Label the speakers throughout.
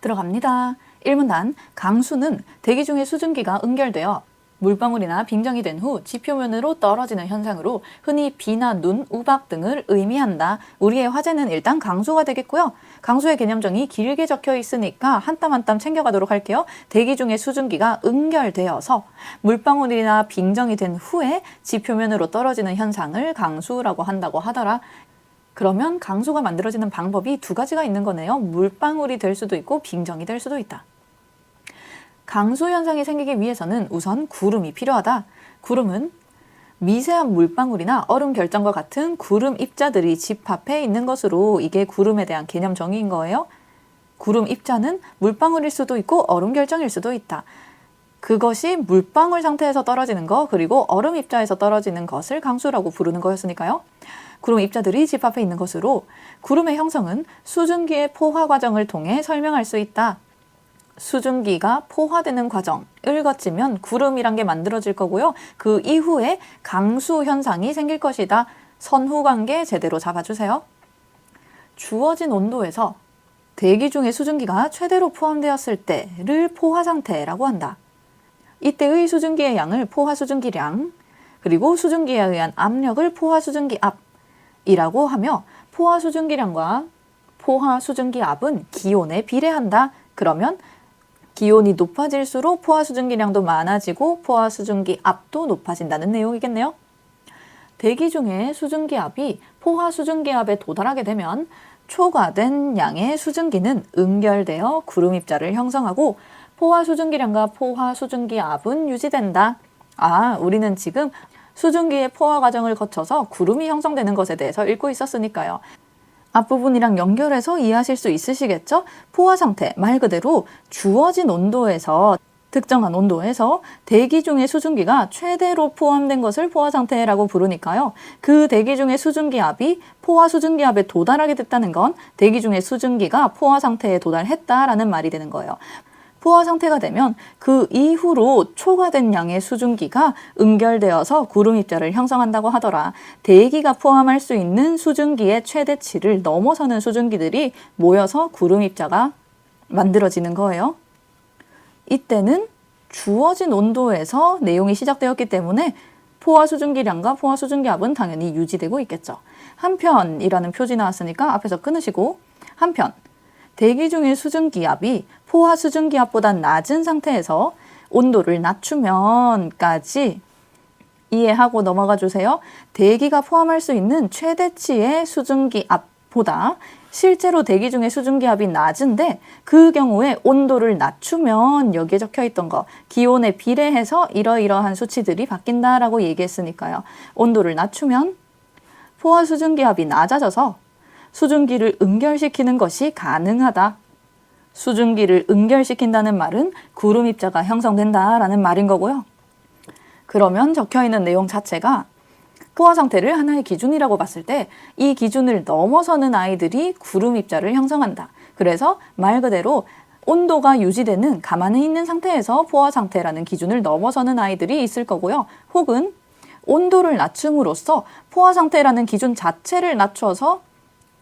Speaker 1: 들어갑니다. 1문단 강수는 대기 중의 수증기가 응결되어 물방울이나 빙정이 된 후 지표면으로 떨어지는 현상으로 흔히 비나 눈, 우박 등을 의미한다. 우리의 화제는 일단 강수가 되겠고요. 강수의 개념정이 길게 적혀 있으니까 한 땀 한 땀 챙겨가도록 할게요. 대기 중의 수증기가 응결되어서 물방울이나 빙정이 된 후에 지표면으로 떨어지는 현상을 강수라고 한다고 하더라. 그러면 강수가 만들어지는 방법이 두 가지가 있는 거네요. 물방울이 될 수도 있고 빙정이 될 수도 있다. 강수 현상이 생기기 위해서는 우선 구름이 필요하다. 구름은 미세한 물방울이나 얼음 결정과 같은 구름 입자들이 집합해 있는 것으로 이게 구름에 대한 개념 정의인 거예요. 구름 입자는 물방울일 수도 있고 얼음 결정일 수도 있다. 그것이 물방울 상태에서 떨어지는 거 그리고 얼음 입자에서 떨어지는 것을 강수라고 부르는 거였으니까요. 구름 입자들이 집합해 있는 것으로 구름의 형성은 수증기의 포화 과정을 통해 설명할 수 있다. 수증기가 포화되는 과정을 거치면 구름이란 게 만들어질 거고요. 그 이후에 강수 현상이 생길 것이다. 선후관계 제대로 잡아주세요. 주어진 온도에서 대기 중의 수증기가 최대로 포함되었을 때를 포화 상태라고 한다. 이때의 수증기의 양을 포화 수증기량, 그리고 수증기에 의한 압력을 포화 수증기 압이라고 하며 포화 수증기량과 포화 수증기 압은 기온에 비례한다. 그러면 기온이 높아질수록 포화 수증기량도 많아지고 포화 수증기 압도 높아진다는 내용이겠네요. 대기 중에 수증기 압이 포화 수증기 압에 도달하게 되면 초과된 양의 수증기는 응결되어 구름 입자를 형성하고 포화 수증기량과 포화 수증기 압은 유지된다. 우리는 지금 수증기의 포화 과정을 거쳐서 구름이 형성되는 것에 대해서 읽고 있었으니까요. 앞부분이랑 연결해서 이해하실 수 있으시겠죠? 포화 상태, 말 그대로 주어진 온도에서 특정한 온도에서 대기 중의 수증기가 최대로 포함된 것을 포화 상태라고 부르니까요. 그 대기 중의 수증기 압이 포화 수증기 압에 도달하게 됐다는 건 대기 중의 수증기가 포화 상태에 도달했다라는 말이 되는 거예요. 포화 상태가 되면 그 이후로 초과된 양의 수증기가 응결되어서 구름 입자를 형성한다고 하더라. 대기가 포함할 수 있는 수증기의 최대치를 넘어서는 수증기들이 모여서 구름 입자가 만들어지는 거예요. 이때는 주어진 온도에서 내용이 시작되었기 때문에 포화 수증기량과 포화 수증기 압은 당연히 유지되고 있겠죠. 한편이라는 표지 나왔으니까 앞에서 끊으시고 한편 대기 중의 수증기압이 포화 수증기압보다 낮은 상태에서 온도를 낮추면까지 이해하고 넘어가 주세요. 대기가 포함할 수 있는 최대치의 수증기압보다 실제로 대기 중의 수증기압이 낮은데 그 경우에 온도를 낮추면 여기에 적혀 있던 거 기온에 비례해서 이러이러한 수치들이 바뀐다라고 얘기했으니까요. 온도를 낮추면 포화 수증기압이 낮아져서 수증기를 응결시키는 것이 가능하다. 수증기를 응결시킨다는 말은 구름 입자가 형성된다라는 말인 거고요. 그러면 적혀있는 내용 자체가 포화 상태를 하나의 기준이라고 봤을 때 이 기준을 넘어서는 아이들이 구름 입자를 형성한다. 그래서 말 그대로 온도가 유지되는 가만히 있는 상태에서 포화 상태라는 기준을 넘어서는 아이들이 있을 거고요. 혹은 온도를 낮춤으로써 포화 상태라는 기준 자체를 낮춰서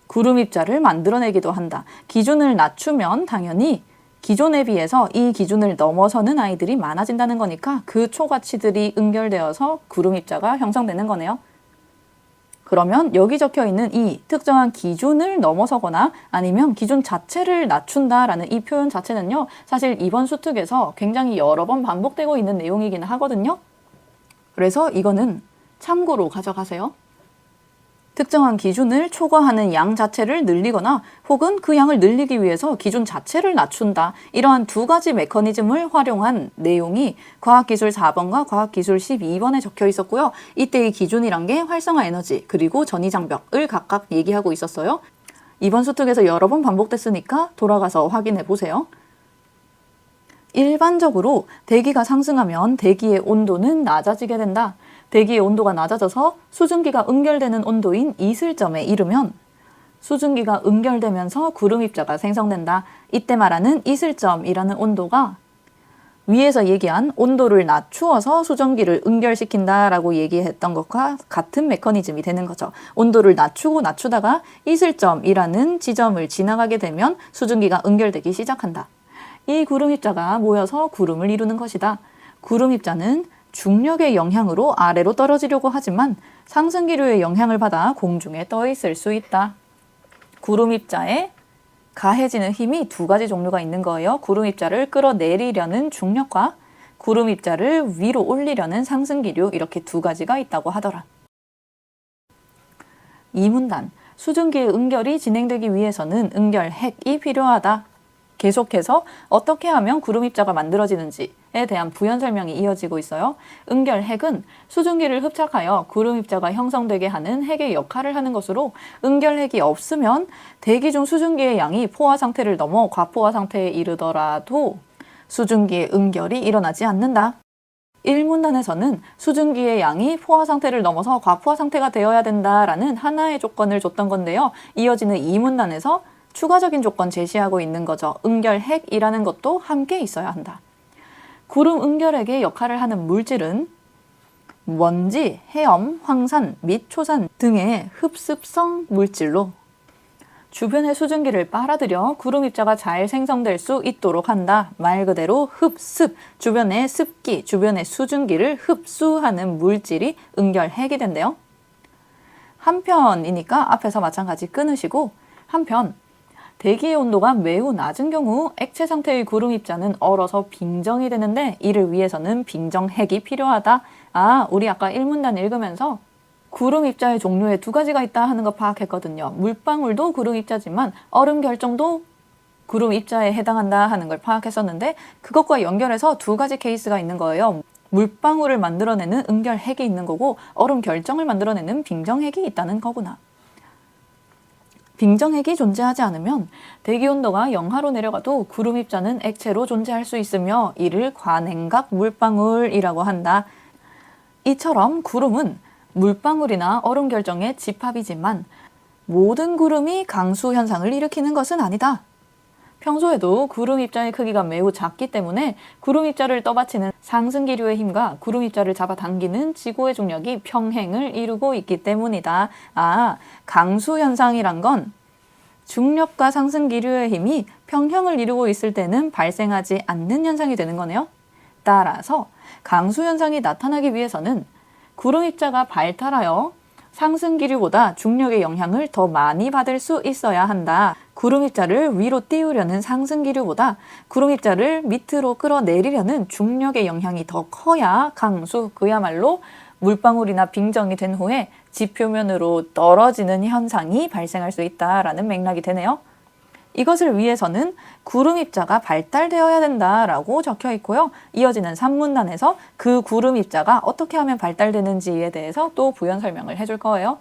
Speaker 1: 구름 입자를 만들어내기도 한다. 기준을 낮추면 당연히 기존에 비해서 이 기준을 넘어서는 아이들이 많아진다는 거니까 그 초과치들이 응결되어서 구름 입자가 형성되는 거네요. 그러면 여기 적혀 있는 이 특정한 기준을 넘어서거나 아니면 기준 자체를 낮춘다라는 이 표현 자체는요. 사실 이번 수특에서 굉장히 여러 번 반복되고 있는 내용이긴 하거든요. 그래서 이거는 참고로 가져가세요. 특정한 기준을 초과하는 양 자체를 늘리거나 혹은 그 양을 늘리기 위해서 기준 자체를 낮춘다. 이러한 두 가지 메커니즘을 활용한 내용이 과학기술 4번과 과학기술 12번에 적혀 있었고요. 이때의 기준이란 게 활성화 에너지 그리고 전이장벽을 각각 얘기하고 있었어요. 이번 수특에서 여러 번 반복됐으니까 돌아가서 확인해 보세요. 일반적으로 대기가 상승하면 대기의 온도는 낮아지게 된다. 대기의 온도가 낮아져서 수증기가 응결되는 온도인 이슬점에 이르면 수증기가 응결되면서 구름 입자가 생성된다. 이때 말하는 이슬점이라는 온도가 위에서 얘기한 온도를 낮추어서 수증기를 응결시킨다라고 얘기했던 것과 같은 메커니즘이 되는 거죠. 온도를 낮추고 낮추다가 이슬점이라는 지점을 지나가게 되면 수증기가 응결되기 시작한다. 이 구름 입자가 모여서 구름을 이루는 것이다. 구름 입자는 중력의 영향으로 아래로 떨어지려고 하지만 상승기류의 영향을 받아 공중에 떠 있을 수 있다. 구름 입자에 가해지는 힘이 두 가지 종류가 있는 거예요. 구름 입자를 끌어내리려는 중력과 구름 입자를 위로 올리려는 상승기류, 이렇게 두 가지가 있다고 하더라. 이 문단, 수증기의 응결이 진행되기 위해서는 응결핵이 필요하다. 계속해서 어떻게 하면 구름 입자가 만들어지는지에 대한 부연 설명이 이어지고 있어요. 응결핵은 수증기를 흡착하여 구름 입자가 형성되게 하는 핵의 역할을 하는 것으로, 응결핵이 없으면 대기 중 수증기의 양이 포화 상태를 넘어 과포화 상태에 이르더라도 수증기의 응결이 일어나지 않는다. 1문단에서는 수증기의 양이 포화 상태를 넘어서 과포화 상태가 되어야 된다라는 하나의 조건을 줬던 건데요. 이어지는 2문단에서 추가적인 조건 제시하고 있는 거죠. 응결핵이라는 것도 함께 있어야 한다. 구름 응결핵의 역할을 하는 물질은 먼지, 헤엄, 황산 및 초산 등의 흡습성 물질로 주변의 수증기를 빨아들여 구름 입자가 잘 생성될 수 있도록 한다. 말 그대로 흡습, 주변의 습기, 주변의 수증기를 흡수하는 물질이 응결핵이 된대요. 한편이니까 앞에서 마찬가지 끊으시고, 한편 대기의 온도가 매우 낮은 경우 액체 상태의 구름 입자는 얼어서 빙정이 되는데, 이를 위해서는 빙정핵이 필요하다. 우리 아까 1문단 읽으면서 구름 입자의 종류에 두 가지가 있다 하는 거 파악했거든요. 물방울도 구름 입자지만 얼음 결정도 구름 입자에 해당한다 하는 걸 파악했었는데, 그것과 연결해서 두 가지 케이스가 있는 거예요. 물방울을 만들어내는 응결핵이 있는 거고, 얼음 결정을 만들어내는 빙정핵이 있다는 거구나. 빙정핵이 존재하지 않으면 대기 온도가 영하로 내려가도 구름 입자는 액체로 존재할 수 있으며, 이를 관행각 물방울이라고 한다. 이처럼 구름은 물방울이나 얼음 결정의 집합이지만 모든 구름이 강수 현상을 일으키는 것은 아니다. 평소에도 구름 입자의 크기가 매우 작기 때문에 구름 입자를 떠받치는 상승기류의 힘과 구름 입자를 잡아당기는 지구의 중력이 평행을 이루고 있기 때문이다. 강수 현상이란 건 중력과 상승기류의 힘이 평형을 이루고 있을 때는 발생하지 않는 현상이 되는 거네요. 따라서 강수 현상이 나타나기 위해서는 구름 입자가 발달하여 상승기류보다 중력의 영향을 더 많이 받을 수 있어야 한다. 구름 입자를 위로 띄우려는 상승기류보다 구름 입자를 밑으로 끌어내리려는 중력의 영향이 더 커야 강수, 그야말로 물방울이나 빙정이 된 후에 지표면으로 떨어지는 현상이 발생할 수 있다라는 맥락이 되네요. 이것을 위해서는 구름 입자가 발달되어야 된다라고 적혀 있고요. 이어지는 3문단에서 그 구름 입자가 어떻게 하면 발달되는지에 대해서 또 부연 설명을 해줄 거예요.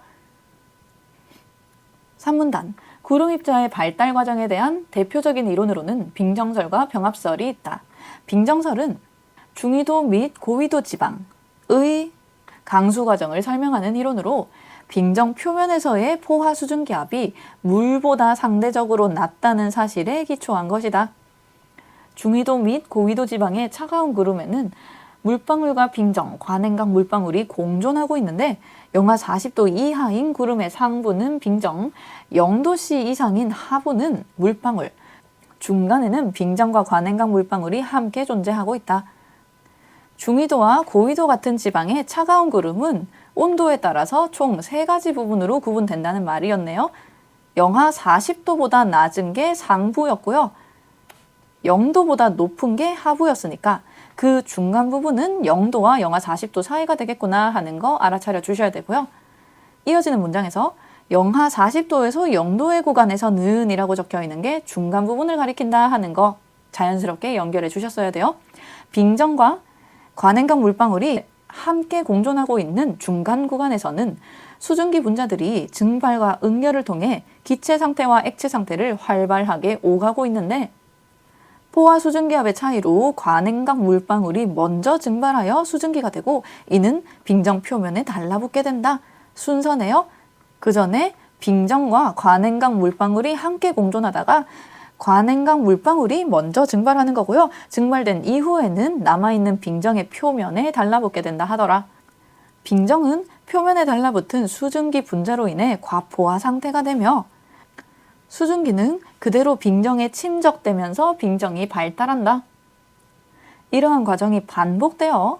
Speaker 1: 3문단, 구름 입자의 발달 과정에 대한 대표적인 이론으로는 빙정설과 병합설이 있다. 빙정설은 중위도 및 고위도 지방의 강수 과정을 설명하는 이론으로, 빙정 표면에서의 포화 수증 기압이 물보다 상대적으로 낮다는 사실에 기초한 것이다. 중위도 및 고위도 지방의 차가운 구름에는 물방울과 빙정, 관행각 물방울이 공존하고 있는데, 영하 40도 이하인 구름의 상부는 빙정, 0도씨 이상인 하부는 물방울, 중간에는 빙정과 관행각 물방울이 함께 존재하고 있다. 중위도와 고위도 같은 지방의 차가운 구름은 온도에 따라서 총 3가지 부분으로 구분된다는 말이었네요. 영하 40도보다 낮은 게 상부였고요. 0도보다 높은 게 하부였으니까 그 중간 부분은 0도와 영하 40도 사이가 되겠구나 하는 거 알아차려 주셔야 되고요. 이어지는 문장에서 영하 40도에서 0도의 구간에서는 이라고 적혀 있는 게 중간 부분을 가리킨다 하는 거 자연스럽게 연결해 주셨어야 돼요. 빙정과 관행각 물방울이 함께 공존하고 있는 중간 구간에서는 수증기 분자들이 증발과 응결을 통해 기체 상태와 액체 상태를 활발하게 오가고 있는데, 포화 수증기압의 차이로 관행각 물방울이 먼저 증발하여 수증기가 되고, 이는 빙정 표면에 달라붙게 된다. 순서네요. 그 전에 빙정과 관행각 물방울이 함께 공존하다가 관행강 물방울이 먼저 증발하는 거고요. 증발된 이후에는 남아있는 빙정의 표면에 달라붙게 된다 하더라. 빙정은 표면에 달라붙은 수증기 분자로 인해 과포화 상태가 되며 수증기는 그대로 빙정에 침적되면서 빙정이 발달한다. 이러한 과정이 반복되어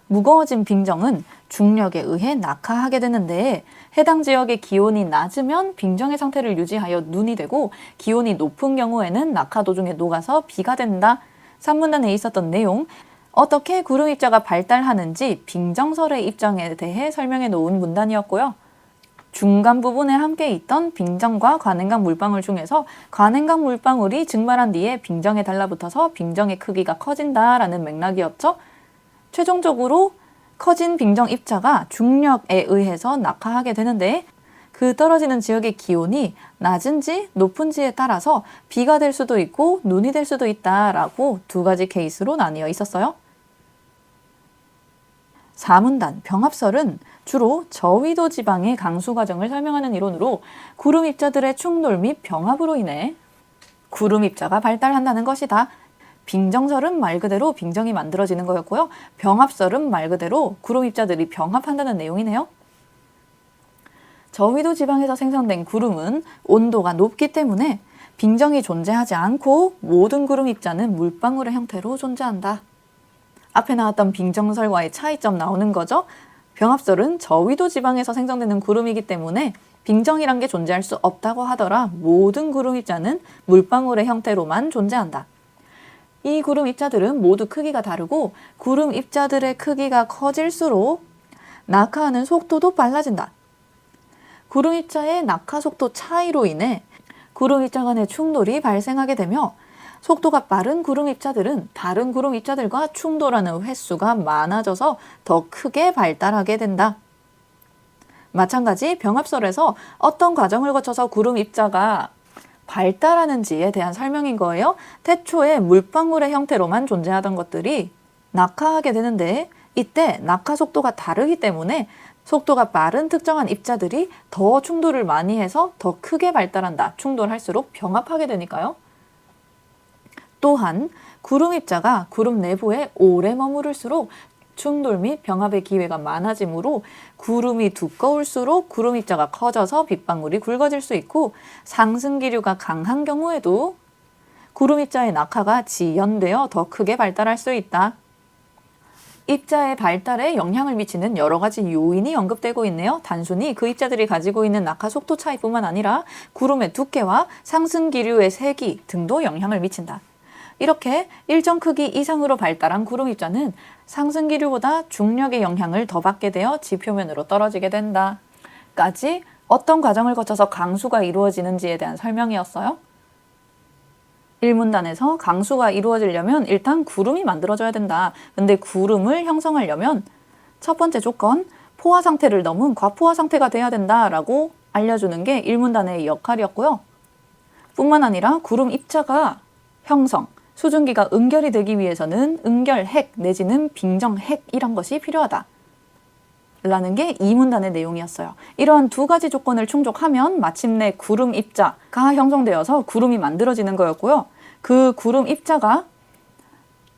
Speaker 1: 무거워진 빙정은 중력에 의해 낙하하게 되는데 해당 지역의 기온이 낮으면 빙정의 상태를 유지하여 눈이 되고 기온이 높은 경우에는 낙하 도중에 녹아서 비가 된다. 산문단에 있었던 내용, 어떻게 구름 입자가 발달하는지 빙정설의 입장에 대해 설명해 놓은 문단이었고요. 중간 부분에 함께 있던 빙정과 관행강 물방울 중에서 관행강 물방울이 증발한 뒤에 빙정에 달라붙어서 빙정의 크기가 커진다라는 맥락이었죠. 최종적으로 커진 빙정 입자가 중력에 의해서 낙하하게 되는데 그 떨어지는 지역의 기온이 낮은지 높은지에 따라서 비가 될 수도 있고 눈이 될 수도 있다라고 두 가지 케이스로 나뉘어 있었어요. 사문단 병합설은 주로 저위도 지방의 강수 과정을 설명하는 이론으로 구름 입자들의 충돌 및 병합으로 인해 구름 입자가 발달한다는 것이다. 빙정설은 말 그대로 빙정이 만들어지는 거였고요. 병합설은 말 그대로 구름 입자들이 병합한다는 내용이네요. 저위도 지방에서 생성된 구름은 온도가 높기 때문에 빙정이 존재하지 않고 모든 구름 입자는 물방울의 형태로 존재한다. 앞에 나왔던 빙정설과의 차이점 나오는 거죠. 병합설은 저위도 지방에서 생성되는 구름이기 때문에 빙정이란 게 존재할 수 없다고 하더라. 모든 구름 입자는 물방울의 형태로만 존재한다. 이 구름 입자들은 모두 크기가 다르고 구름 입자들의 크기가 커질수록 낙하하는 속도도 빨라진다. 구름 입자의 낙하 속도 차이로 인해 구름 입자 간의 충돌이 발생하게 되며 속도가 빠른 구름 입자들은 다른 구름 입자들과 충돌하는 횟수가 많아져서 더 크게 발달하게 된다. 마찬가지 병합설에서 어떤 과정을 거쳐서 구름 입자가 발달하는지에 대한 설명인 거예요. 태초에 물방울의 형태로만 존재하던 것들이 낙하하게 되는데 이때 낙하 속도가 다르기 때문에 속도가 빠른 특정한 입자들이 더 충돌을 많이 해서 더 크게 발달한다. 충돌할수록 병합하게 되니까요. 또한 구름 입자가 구름 내부에 오래 머무를수록 충돌 및 병합의 기회가 많아지므로 구름이 두꺼울수록 구름 입자가 커져서 빗방울이 굵어질 수 있고 상승기류가 강한 경우에도 구름 입자의 낙하가 지연되어 더 크게 발달할 수 있다. 입자의 발달에 영향을 미치는 여러 가지 요인이 언급되고 있네요. 단순히 그 입자들이 가지고 있는 낙하 속도 차이뿐만 아니라 구름의 두께와 상승기류의 세기 등도 영향을 미친다. 이렇게 일정 크기 이상으로 발달한 구름 입자는 상승기류보다 중력의 영향을 더 받게 되어 지표면으로 떨어지게 된다. 까지 어떤 과정을 거쳐서 강수가 이루어지는지에 대한 설명이었어요. 1문단에서 강수가 이루어지려면 일단 구름이 만들어져야 된다. 근데 구름을 형성하려면 첫 번째 조건, 포화 상태를 넘은 과포화 상태가 돼야 된다라고 알려주는 게 1문단의 역할이었고요. 뿐만 아니라 구름 입자가 형성, 수증기가 응결이 되기 위해서는 응결핵 내지는 빙정핵이란 것이 필요하다. 라는 게 2문단의 내용이었어요. 이러한 두 가지 조건을 충족하면 마침내 구름 입자가 형성되어서 구름이 만들어지는 거였고요. 그 구름 입자가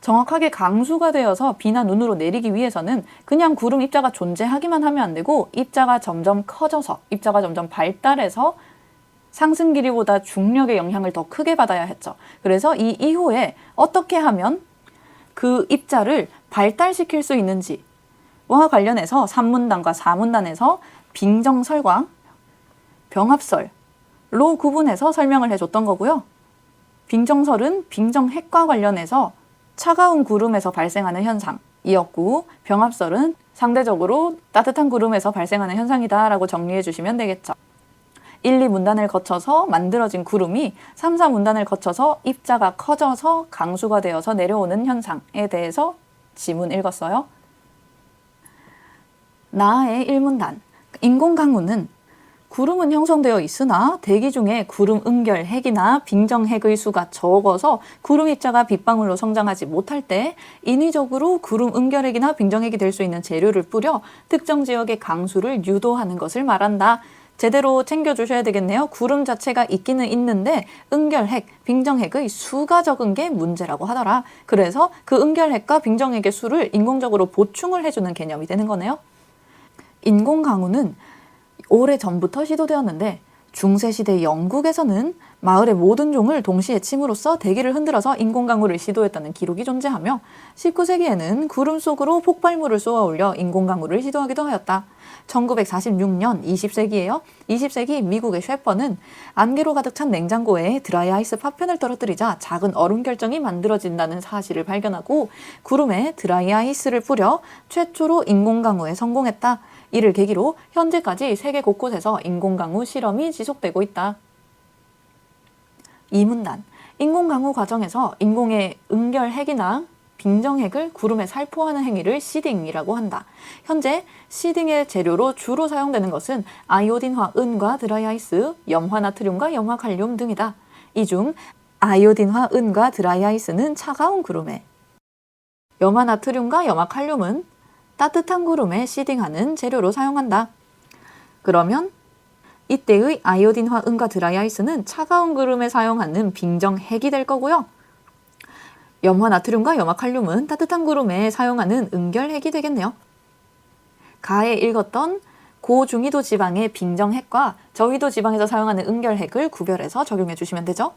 Speaker 1: 정확하게 강수가 되어서 비나 눈으로 내리기 위해서는 그냥 구름 입자가 존재하기만 하면 안 되고 입자가 점점 커져서 입자가 점점 발달해서 상승기류보다 중력의 영향을 더 크게 받아야 했죠. 그래서 이 이후에 어떻게 하면 그 입자를 발달시킬 수 있는지와 관련해서 3문단과 4문단에서 빙정설과 병합설로 구분해서 설명을 해줬던 거고요. 빙정설은 빙정핵과 관련해서 차가운 구름에서 발생하는 현상이었고 병합설은 상대적으로 따뜻한 구름에서 발생하는 현상이다라고 정리해 주시면 되겠죠. 1, 2문단을 거쳐서 만들어진 구름이 3, 4문단을 거쳐서 입자가 커져서 강수가 되어서 내려오는 현상에 대해서 지문 읽었어요. 나의 1문단, 인공강우는 구름은 형성되어 있으나 대기 중에 구름 응결핵이나 빙정핵의 수가 적어서 구름 입자가 빗방울로 성장하지 못할 때 인위적으로 구름 응결핵이나 빙정핵이 될 수 있는 재료를 뿌려 특정 지역의 강수를 유도하는 것을 말한다. 제대로 챙겨주셔야 되겠네요. 구름 자체가 있기는 있는데 은결핵, 빙정핵의 수가 적은 게 문제라고 하더라. 그래서 그 은결핵과 빙정핵의 수를 인공적으로 보충을 해주는 개념이 되는 거네요. 인공강우는 오래전부터 시도되었는데 중세시대 영국에서는 마을의 모든 종을 동시에 침으로써 대기를 흔들어서 인공강우를 시도했다는 기록이 존재하며 19세기에는 구름 속으로 폭발물을 쏘아 올려 인공강우를 시도하기도 하였다. 1946년 20세기에요. 20세기 미국의 셰퍼는 안개로 가득 찬 냉장고에 드라이아이스 파편을 떨어뜨리자 작은 얼음 결정이 만들어진다는 사실을 발견하고 구름에 드라이아이스를 뿌려 최초로 인공강우에 성공했다. 이를 계기로 현재까지 세계 곳곳에서 인공강우 실험이 지속되고 있다. 이문단, 인공강우 과정에서 인공의 은결핵이나 빙정핵을 구름에 살포하는 행위를 시딩이라고 한다. 현재 시딩의 재료로 주로 사용되는 것은 아이오딘화 은과 드라이아이스, 염화나트륨과 염화칼륨 등이다. 이 중 아이오딘화 은과 드라이아이스는 차가운 구름에, 염화나트륨과 염화칼륨은 따뜻한 구름에 시딩하는 재료로 사용한다. 그러면 이때의 아이오딘화 은과 드라이아이스는 차가운 구름에 사용하는 빙정핵이 될 거고요. 염화나트륨과 염화칼륨은 따뜻한 구름에 사용하는 은결핵이 되겠네요. 가에 읽었던 고중위도 지방의 빙정핵과 저위도 지방에서 사용하는 은결핵을 구별해서 적용해 주시면 되죠.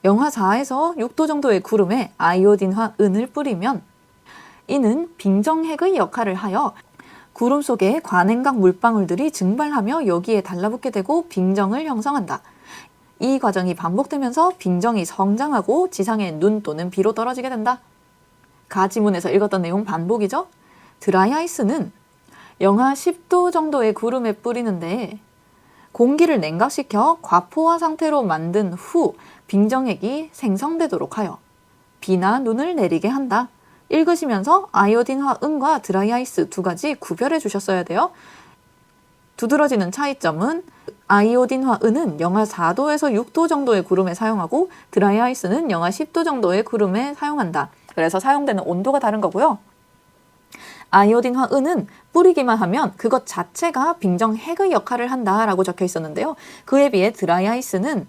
Speaker 1: 영하 4에서 6도 정도의 구름에 아이오딘화 은을 뿌리면 이는 빙정핵의 역할을 하여 구름 속에 관행각 물방울들이 증발하며 여기에 달라붙게 되고 빙정을 형성한다. 이 과정이 반복되면서 빙정이 성장하고 지상에 눈 또는 비로 떨어지게 된다. 가지문에서 읽었던 내용 반복이죠. 드라이아이스는 영하 10도 정도의 구름에 뿌리는데 공기를 냉각시켜 과포화 상태로 만든 후 빙정핵이 생성되도록 하여 비나 눈을 내리게 한다. 읽으시면서 아이오딘화 은과 드라이아이스 두 가지 구별해 주셨어야 돼요. 두드러지는 차이점은 아이오딘화 은은 영하 4도에서 6도 정도의 구름에 사용하고 드라이아이스는 영하 10도 정도의 구름에 사용한다. 그래서 사용되는 온도가 다른 거고요. 아이오딘화 은은 뿌리기만 하면 그것 자체가 빙정핵의 역할을 한다라고 적혀 있었는데요. 그에 비해 드라이아이스는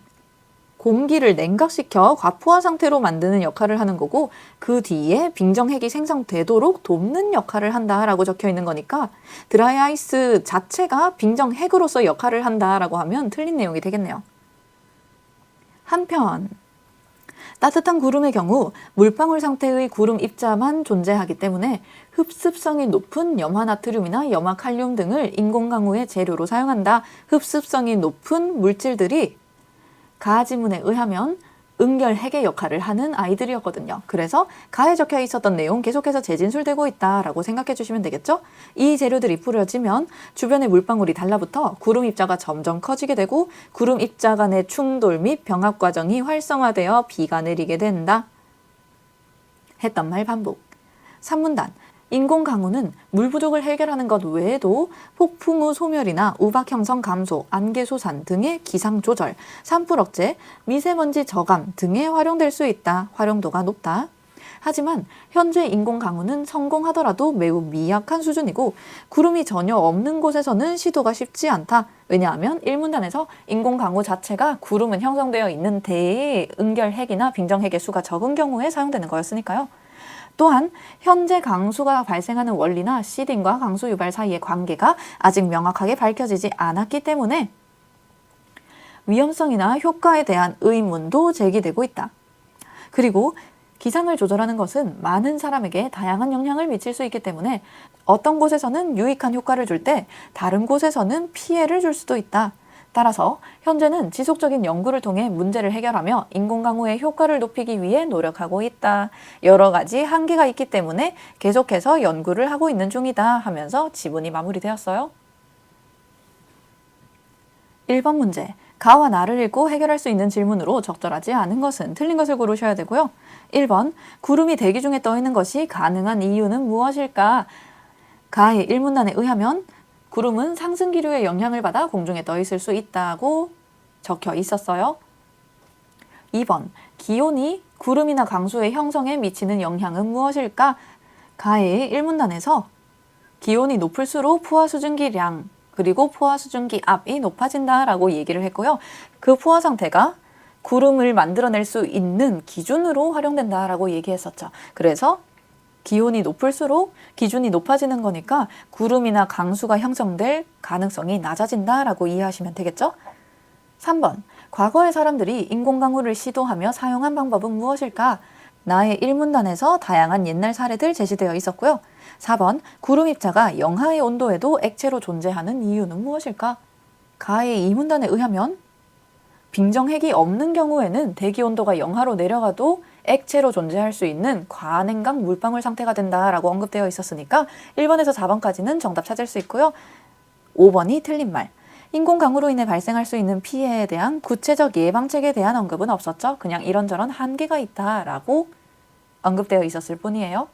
Speaker 1: 공기를 냉각시켜 과포화 상태로 만드는 역할을 하는 거고 그 뒤에 빙정핵이 생성되도록 돕는 역할을 한다라고 적혀 있는 거니까 드라이아이스 자체가 빙정핵으로서 역할을 한다라고 하면 틀린 내용이 되겠네요. 한편 따뜻한 구름의 경우 물방울 상태의 구름 입자만 존재하기 때문에 흡습성이 높은 염화나트륨이나 염화칼륨 등을 인공강우의 재료로 사용한다. 흡습성이 높은 물질들이 가지문에 의하면 은결핵의 역할을 하는 아이들이었거든요. 그래서 가에 적혀 있었던 내용 계속해서 재진술되고 있다라고 생각해 주시면 되겠죠? 이 재료들이 뿌려지면 주변의 물방울이 달라붙어 구름 입자가 점점 커지게 되고 구름 입자 간의 충돌 및 병합 과정이 활성화되어 비가 내리게 된다. 했던 말 반복. 산문단. 인공강우는 물 부족을 해결하는 것 외에도 폭풍 후 소멸이나 우박 형성 감소, 안개 소산 등의 기상 조절, 산불 억제, 미세먼지 저감 등에 활용될 수 있다. 활용도가 높다. 하지만 현재 인공강우는 성공하더라도 매우 미약한 수준이고 구름이 전혀 없는 곳에서는 시도가 쉽지 않다. 왜냐하면 일문단에서 인공강우 자체가 구름은 형성되어 있는 데에 은결핵이나 빙정핵의 수가 적은 경우에 사용되는 거였으니까요. 또한 현재 강수가 발생하는 원리나 시딩과 강수 유발 사이의 관계가 아직 명확하게 밝혀지지 않았기 때문에 위험성이나 효과에 대한 의문도 제기되고 있다. 그리고 기상을 조절하는 것은 많은 사람에게 다양한 영향을 미칠 수 있기 때문에 어떤 곳에서는 유익한 효과를 줄 때 다른 곳에서는 피해를 줄 수도 있다. 따라서 현재는 지속적인 연구를 통해 문제를 해결하며 인공강우의 효과를 높이기 위해 노력하고 있다. 여러 가지 한계가 있기 때문에 계속해서 연구를 하고 있는 중이다 하면서 지문이 마무리되었어요. 1번 문제. 가와 나를 읽고 해결할 수 있는 질문으로 적절하지 않은 것은 틀린 것을 고르셔야 되고요. 1번. 구름이 대기 중에 떠 있는 것이 가능한 이유는 무엇일까? 가의 1문단에 의하면 구름은 상승 기류의 영향을 받아 공중에 떠 있을 수 있다고 적혀 있었어요. 2번. 기온이 구름이나 강수의 형성에 미치는 영향은 무엇일까? 가의 1문단에서 기온이 높을수록 포화 수증기량 그리고 포화 수증기 압이 높아진다라고 얘기를 했고요. 그 포화 상태가 구름을 만들어낼 수 있는 기준으로 활용된다라고 얘기했었죠. 그래서 기온이 높을수록 기준이 높아지는 거니까 구름이나 강수가 형성될 가능성이 낮아진다라고 이해하시면 되겠죠? 3번, 과거의 사람들이 인공강우를 시도하며 사용한 방법은 무엇일까? 나의 일문단에서 다양한 옛날 사례들 제시되어 있었고요. 4번, 구름 입자가 영하의 온도에도 액체로 존재하는 이유는 무엇일까? 가의 이문단에 의하면 빙정핵이 없는 경우에는 대기 온도가 영하로 내려가도 액체로 존재할 수 있는 과냉각 물방울 상태가 된다라고 언급되어 있었으니까 1번에서 4번까지는 정답 찾을 수 있고요. 5번이 틀린 말. 인공강우로 인해 발생할 수 있는 피해에 대한 구체적 예방책에 대한 언급은 없었죠. 그냥 이런저런 한계가 있다라고 언급되어 있었을 뿐이에요.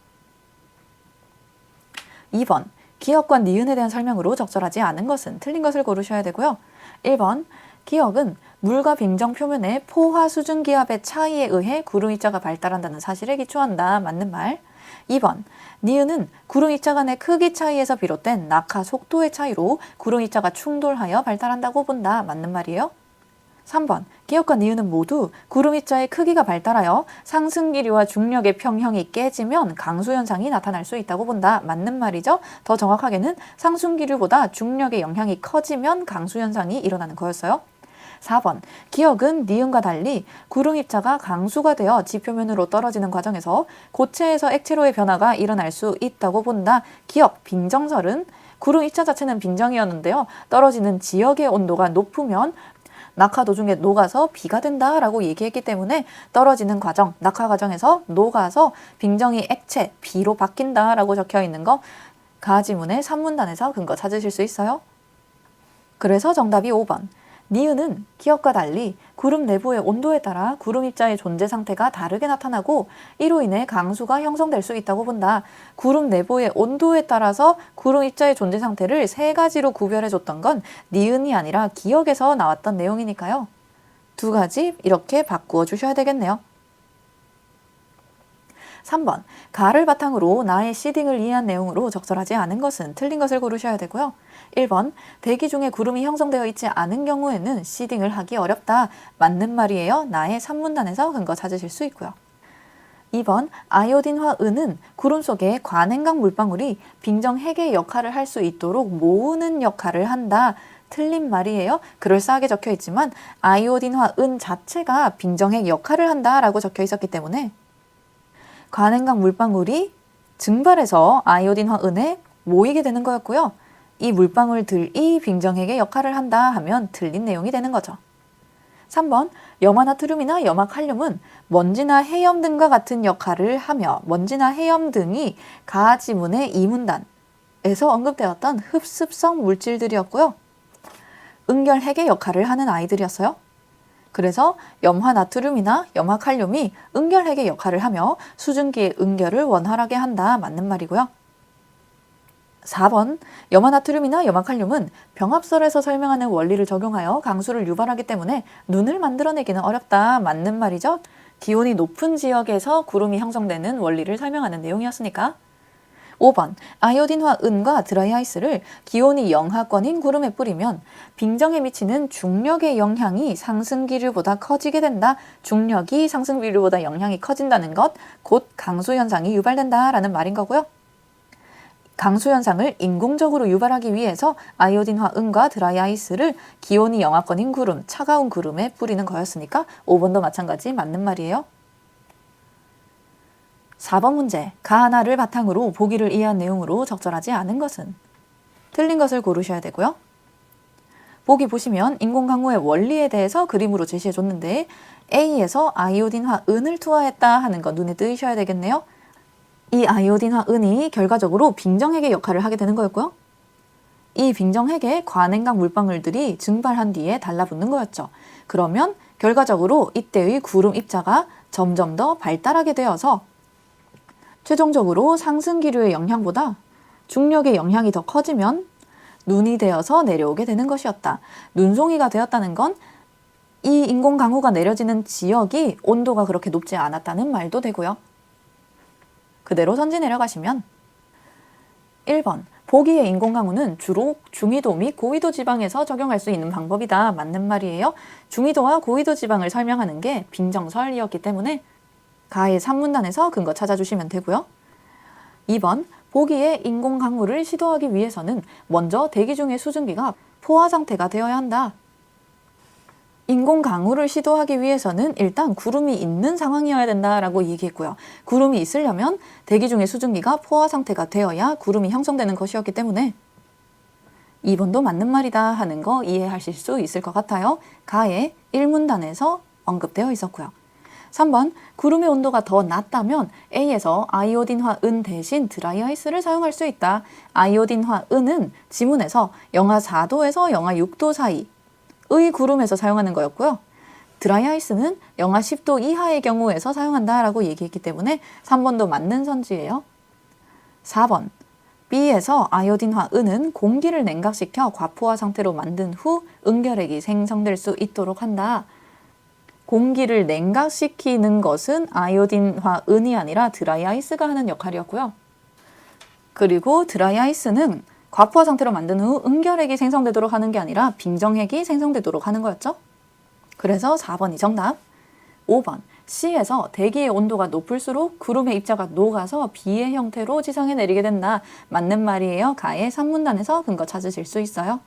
Speaker 1: 2번, 기억과 니은에 대한 설명으로 적절하지 않은 것은 틀린 것을 고르셔야 되고요. 1번, 기억은 물과 빙정 표면의 포화 수증 기압의 차이에 의해 구름 입자가 발달한다는 사실에 기초한다. 맞는 말. 2번, 니은은 구름 입자 간의 크기 차이에서 비롯된 낙하 속도의 차이로 구름 입자가 충돌하여 발달한다고 본다. 맞는 말이에요. 3번, 기억과 니은은 모두 구름 입자의 크기가 발달하여 상승 기류와 중력의 평형이 깨지면 강수 현상이 나타날 수 있다고 본다. 맞는 말이죠. 더 정확하게는 상승 기류보다 중력의 영향이 커지면 강수 현상이 일어나는 거였어요. 4번, 기억은 니은과 달리 구름 입자가 강수가 되어 지표면으로 떨어지는 과정에서 고체에서 액체로의 변화가 일어날 수 있다고 본다. 기억, 빙정설은 구름 입자 자체는 빙정이었는데요. 떨어지는 지역의 온도가 높으면 낙하 도중에 녹아서 비가 된다라고 얘기했기 때문에 떨어지는 과정, 낙하 과정에서 녹아서 빙정이 액체, 비로 바뀐다라고 적혀 있는 거 가지문의 산문단에서 근거 찾으실 수 있어요. 그래서 정답이 5번. 니은은 기억과 달리 구름 내부의 온도에 따라 구름 입자의 존재 상태가 다르게 나타나고 이로 인해 강수가 형성될 수 있다고 본다. 구름 내부의 온도에 따라서 구름 입자의 존재 상태를 세 가지로 구별해줬던 건 니은이 아니라 기억에서 나왔던 내용이니까요. 두 가지 이렇게 바꾸어 주셔야 되겠네요. 3번, 가를 바탕으로 나의 시딩을 이해한 내용으로 적절하지 않은 것은 틀린 것을 고르셔야 되고요. 1번, 대기 중에 구름이 형성되어 있지 않은 경우에는 시딩을 하기 어렵다. 맞는 말이에요. 나의 산문단에서 근거 찾으실 수 있고요. 2번, 아이오딘화 은은 구름 속의 과냉각 물방울이 빙정핵의 역할을 할 수 있도록 모으는 역할을 한다. 틀린 말이에요. 그럴싸하게 적혀 있지만 아이오딘화 은 자체가 빙정핵 역할을 한다라고 적혀 있었기 때문에 과냉각 물방울이 증발해서 아이오딘화 은에 모이게 되는 거였고요. 이 물방울들이 빙정핵의 역할을 한다 하면 틀린 내용이 되는 거죠. 3번, 염화나트륨이나 염화칼륨은 먼지나 해염 등과 같은 역할을 하며 먼지나 해염 등이 가지문의 이문단에서 언급되었던 흡습성 물질들이었고요. 응결핵의 역할을 하는 아이들이었어요. 그래서 염화나트륨이나 염화칼륨이 응결핵의 역할을 하며 수증기의 응결을 원활하게 한다. 맞는 말이고요. 4번, 염화나트륨이나 염화칼륨은 병합설에서 설명하는 원리를 적용하여 강수를 유발하기 때문에 눈을 만들어내기는 어렵다. 맞는 말이죠. 기온이 높은 지역에서 구름이 형성되는 원리를 설명하는 내용이었으니까. 5번, 아이오딘화 은과 드라이아이스를 기온이 영하권인 구름에 뿌리면 빙정에 미치는 중력의 영향이 상승기류보다 커지게 된다. 중력이 상승기류보다 영향이 커진다는 것, 곧 강수현상이 유발된다라는 말인 거고요. 강수현상을 인공적으로 유발하기 위해서 아이오딘화 은과 드라이아이스를 기온이 영하권인 구름, 차가운 구름에 뿌리는 거였으니까 5번도 마찬가지 맞는 말이에요. 4번 문제, 가 하나를 바탕으로 보기를 이해한 내용으로 적절하지 않은 것은? 틀린 것을 고르셔야 되고요. 보기 보시면 인공강우의 원리에 대해서 그림으로 제시해 줬는데 A에서 아이오딘화 은을 투하했다 하는 거 눈에 띄셔야 되겠네요. 이 아이오딘화 은이 결과적으로 빙정핵의 역할을 하게 되는 거였고요. 이 빙정핵에 과냉각 물방울들이 증발한 뒤에 달라붙는 거였죠. 그러면 결과적으로 이때의 구름 입자가 점점 더 발달하게 되어서 최종적으로 상승기류의 영향보다 중력의 영향이 더 커지면 눈이 되어서 내려오게 되는 것이었다. 눈송이가 되었다는 건 이 인공강우가 내려지는 지역이 온도가 그렇게 높지 않았다는 말도 되고요. 그대로 선지 내려가시면 1번, 보기의 인공강우는 주로 중위도 및 고위도 지방에서 적용할 수 있는 방법이다. 맞는 말이에요. 중위도와 고위도 지방을 설명하는 게 빙정설이었기 때문에 가의 3문단에서 근거 찾아주시면 되고요. 2번, 보기의 인공강우를 시도하기 위해서는 먼저 대기 중의 수증기가 포화 상태가 되어야 한다. 인공강우를 시도하기 위해서는 일단 구름이 있는 상황이어야 된다라고 얘기했고요. 구름이 있으려면 대기 중의 수증기가 포화 상태가 되어야 구름이 형성되는 것이었기 때문에 2번도 맞는 말이다 하는 거 이해하실 수 있을 것 같아요. 가의 1문단에서 언급되어 있었고요. 3번, 구름의 온도가 더 낮다면 A에서 아이오딘화 은 대신 드라이아이스를 사용할 수 있다. 아이오딘화 은은 지문에서 영하 4도에서 영하 6도 사이의 구름에서 사용하는 거였고요. 드라이아이스는 영하 10도 이하의 경우에서 사용한다라고 얘기했기 때문에 3번도 맞는 선지예요. 4번, B에서 아이오딘화 은은 공기를 냉각시켜 과포화 상태로 만든 후 응결핵이 생성될 수 있도록 한다. 공기를 냉각시키는 것은 아이오딘화 은이 아니라 드라이아이스가 하는 역할이었고요. 그리고 드라이아이스는 과포화 상태로 만든 후 응결핵이 생성되도록 하는 게 아니라 빙정핵이 생성되도록 하는 거였죠. 그래서 4번이 정답. 5번, C에서 대기의 온도가 높을수록 구름의 입자가 녹아서 비의 형태로 지상에 내리게 된다. 맞는 말이에요. 가의 3문단에서 근거 찾으실 수 있어요.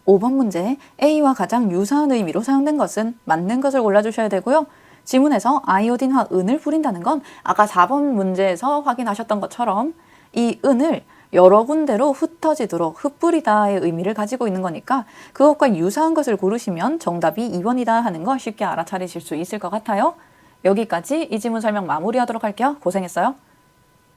Speaker 1: 5번 문제, A와 가장 유사한 의미로 사용된 것은 맞는 것을 골라주셔야 되고요. 지문에서 아이오딘화 은을 뿌린다는 건 아까 4번 문제에서 확인하셨던 것처럼 이 은을 여러 군데로 흩어지도록 흩뿌리다의 의미를 가지고 있는 거니까 그것과 유사한 것을 고르시면 정답이 2번이다 하는 거 쉽게 알아차리실 수 있을 것 같아요. 여기까지 이 지문 설명 마무리하도록 할게요. 고생했어요.